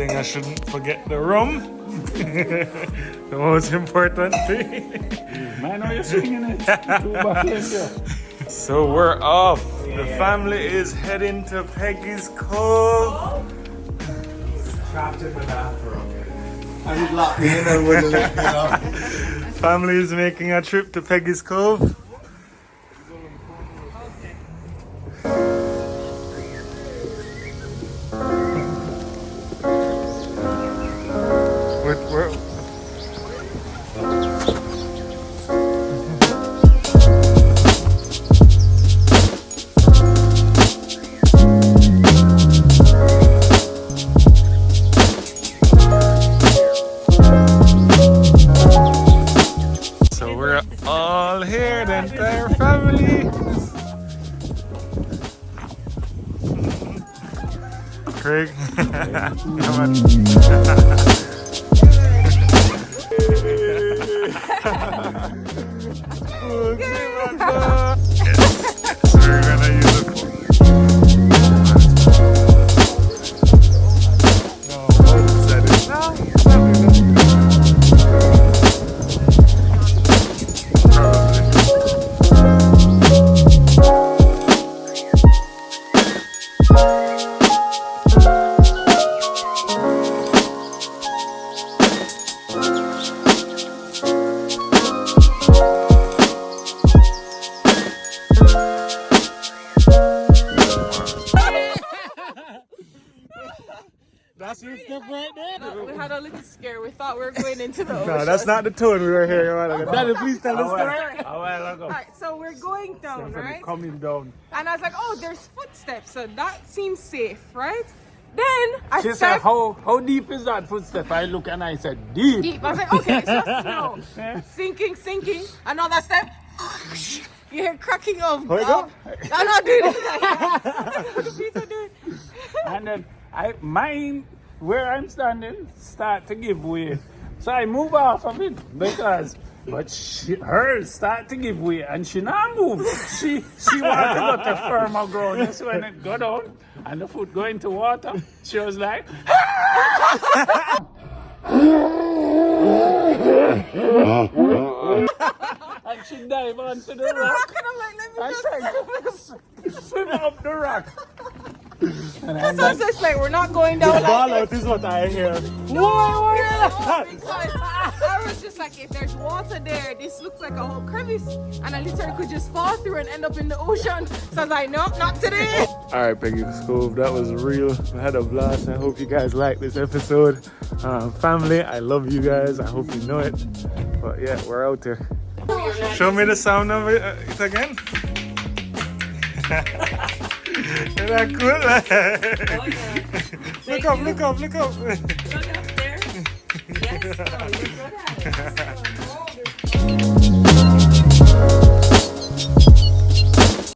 saying I shouldn't forget the rum. The most important thing. Man, are you singing it? Two buckets, yeah. So we're off. The family is heading to Peggys Cove. Trapped in the bathroom. I would lock me in and wouldn't let me out. Family is making a trip to Peggys Cove. So we're all here, the entire family. Craig, come on. So we're gonna use a That's your step right there. No, we had a little scare. We thought we were going into the ocean. No, that's not the tone we were hearing. Daddy, please tell the story. A while ago. Alright, so we're going down, right? Coming down. And I was like, oh, there's footsteps, so that seems safe, right? Then I She said, stepped how deep is that footstep? I look and I said, deep. deep. I was like, okay, it's just slow. Sinking. Another step. You hear cracking of. Hold on. I'm not doing it. Please don't do it. And then mine, where I'm standing, start to give way. So I move off of it but hers start to give way and she not move. She want to go to firmer ground. That's when it go down and the foot go into water. She was like, and she dive onto the rock. And I'm like, let me I just. tried to swim up the rock. And That's what I was just like, we're not going down Ball like out this. is what I hear. No, because I was just like, if there's water there, this looks like a whole crevice, and I literally could just fall through and end up in the ocean. So I was like, nope, not today. Alright, Peggys Cove, that was real. I had a blast. I hope you guys liked this episode. Family, I love you guys. I hope you know it. But yeah, we're out here. Show me the sound of it again. Isn't that cool? Oh, yeah. Look up. Look up there. Yes, oh, you're good at it.